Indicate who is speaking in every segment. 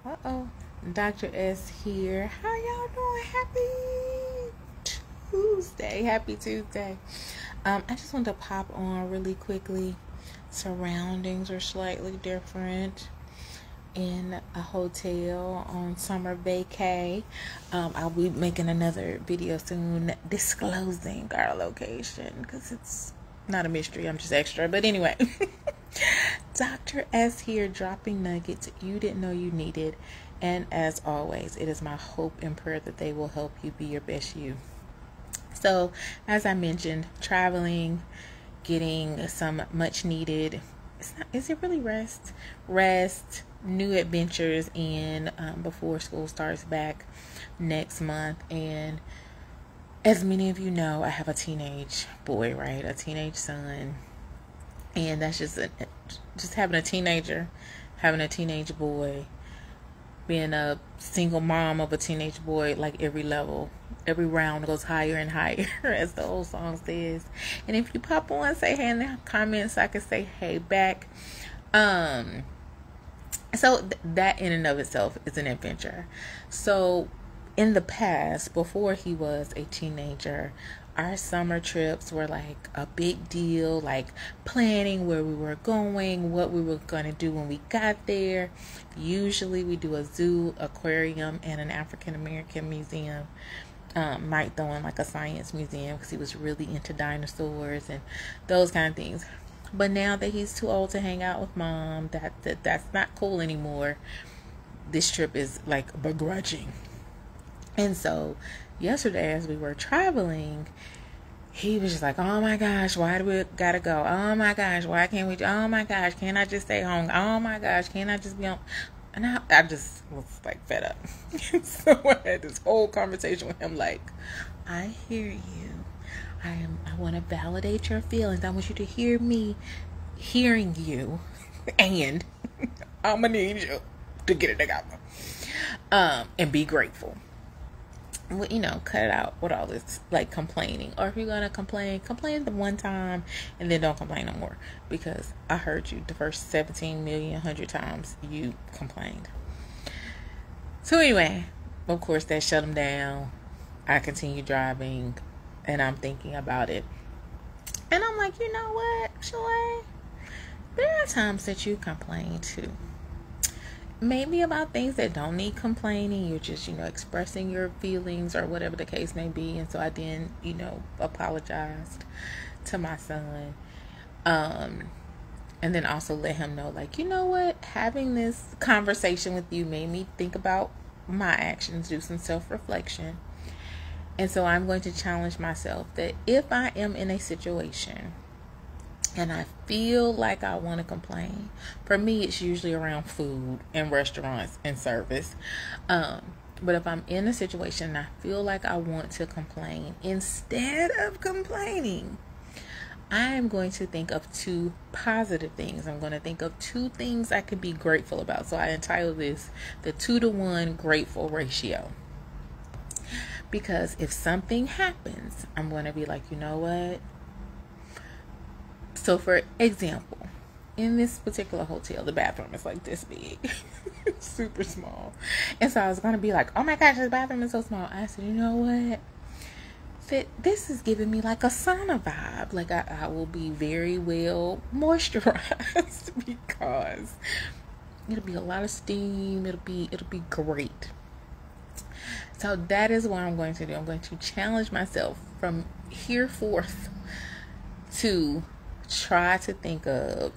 Speaker 1: Uh-oh. Dr. S here. How y'all doing? Happy Tuesday. Happy Tuesday. I just wanted to pop on really quickly. Surroundings are slightly different in a hotel on summer vacay. I'll be making another video soon disclosing our location because it's not a mystery. I'm just extra. But anyway, Dr. S here, dropping nuggets you didn't know you needed. And as always, it is my hope and prayer that they will help you be your best you. So, as I mentioned, traveling, getting some much needed, is it really rest? Rest, new adventures in before school starts back next month. And as many of you know, I have a teenage boy, right? A teenage son. And that's just having a teenager, having a teenage boy, being a single mom of a teenage boy, like every level, every round goes higher and higher, as the old song says. And if you pop on, say hey in the comments, I can say hey back. So that in and of itself is an adventure. So in the past, before he was a teenager, our summer trips were like a big deal, like planning where we were going, what we were going to do when we got there. Usually we do a zoo, aquarium, and an African American museum. Might throw in like a science museum because he was really into dinosaurs and those kind of things. But now that he's too old to hang out with mom, that's not cool anymore. This trip is like begrudging. And so yesterday, as we were traveling, he was just like, oh my gosh, why do we gotta go? Oh my gosh, why can't we? Oh my gosh, can't I just stay home? Oh my gosh, can't I just be on? And I just was like fed up. So I had this whole conversation with him like, I hear you. I want to validate your feelings. I want you to hear me hearing you. And I'm going to need you to get it together. And be grateful. You know, cut it out with all this like complaining. Or if you're gonna complain the one time and then don't complain no more, because I heard you the first 17,100,000 times you complained. So anyway, of course that shut him down. I continue driving and I'm thinking about it, and I'm like, you know what, Sha-Lai, there are times that you complain too. Maybe about things that don't need complaining. You're just, expressing your feelings or whatever the case may be. And so I then, apologized to my son. And then also let him know, like, you know what? Having this conversation with you made me think about my actions, do some self-reflection. And so I'm going to challenge myself that if I am in a situation and I feel like I want to complain, for me, it's usually around food and restaurants and service. But if I'm in a situation and I feel like I want to complain, instead of complaining, I'm going to think of two positive things. I'm going to think of two things I could be grateful about. So I entitled this the 2-to-1 grateful ratio. Because if something happens, I'm going to be like, you know what? So for example, in this particular hotel, the bathroom is like this big, super small. And so I was going to be like, oh my gosh, this bathroom is so small. I said, you know what? This is giving me like a sauna vibe. Like I will be very well moisturized because it'll be a lot of steam. It'll be great. So that is what I'm going to do. I'm going to challenge myself from here forth to think of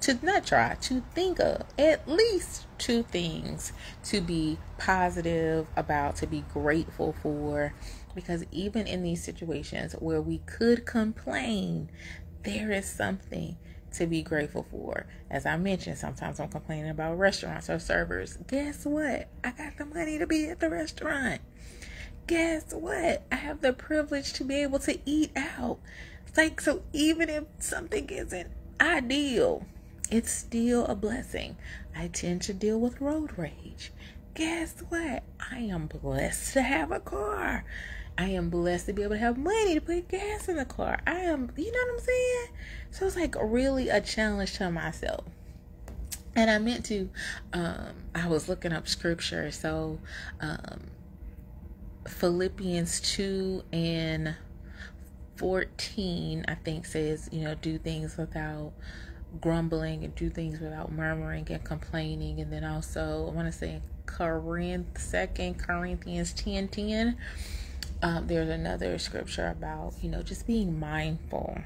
Speaker 1: at least two things to be positive about, to be grateful for. Because even in these situations where we could complain, there is something to be grateful for. As I mentioned, sometimes I'm complaining about restaurants or servers. Guess what? I got the money to be at the restaurant. Guess what? I have the privilege to be able to eat out. It's like, so even if something isn't ideal, it's still a blessing. I tend to deal with road rage. Guess what? I am blessed to have a car. I am blessed to be able to have money to put gas in the car. You know what I'm saying? So it's like really a challenge to myself. And I meant to, I was looking up scripture. So, Philippians 2 and 14, I think, says, do things without grumbling and do things without murmuring and complaining. And then also, I want to say 2 Corinthians 10:10. There's another scripture about, just being mindful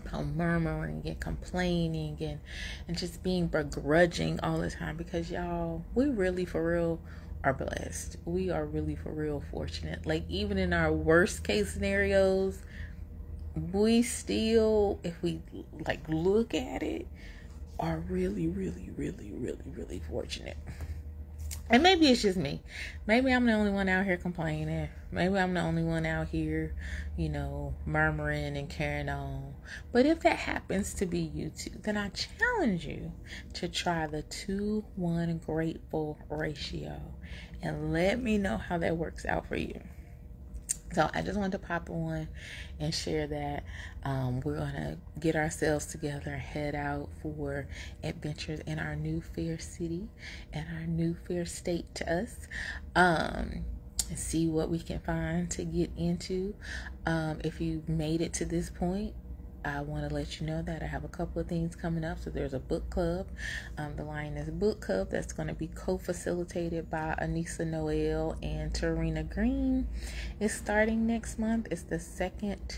Speaker 1: about murmuring and complaining and just being begrudging all the time, because y'all, we really for real are blessed. We are really for real fortunate. Like, even in our worst case scenarios, we still, if we like look at it, are really, really, really, really, really fortunate. And maybe it's just me. Maybe I'm the only one out here complaining. Maybe I'm the only one out here, murmuring and carrying on. But if that happens to be you too, then I challenge you to try the 2-1 grateful ratio and let me know how that works out for you. So I just wanted to pop on and share that. We're going to get ourselves together and head out for adventures in our new fair city and our new fair state to us. And see what we can find to get into. If you made it to this point, I want to let you know that I have a couple of things coming up. So there's a book club, the Lioness Book Club, that's going to be co-facilitated by Anissa Noel and Tarina Green. It's starting next month. It's the second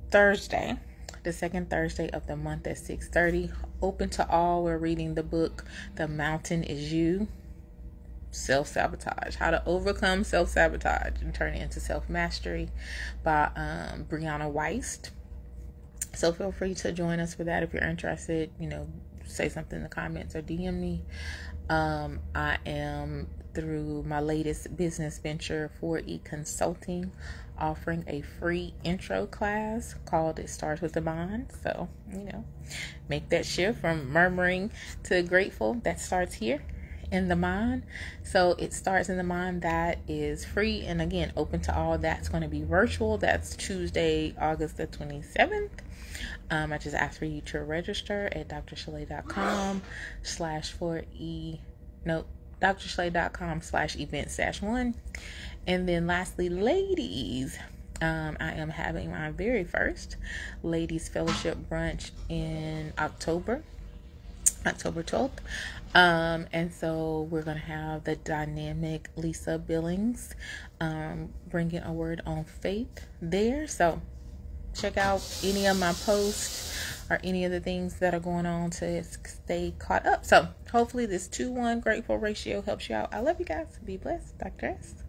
Speaker 1: Thursday of the month at 6:30. Open to all. We're reading the book The Mountain Is You. Self-sabotage, how to overcome self-sabotage and turn it into self-mastery, by Brianna Weist. So feel free to join us for that if you're interested. Say something in the comments or DM me. I am, through my latest business venture, 4E Consulting, offering a free intro class called It Starts With the Mind. So, make that shift from murmuring to grateful. That starts here in the mind. So it starts in the mind. That is free, and again, open to all. That's going to be virtual. That's Tuesday, August the 27th. I just asked for you to register at drshalay.com/events-1. And then lastly, ladies, I am having my very first ladies fellowship brunch in October 12th. And so we're going to have the dynamic Lisa Billings bringing a word on faith there. So check out any of my posts or any of the things that are going on to stay caught up. So hopefully this 2-1 grateful ratio helps you out. I love you guys. Be blessed. Dr. S.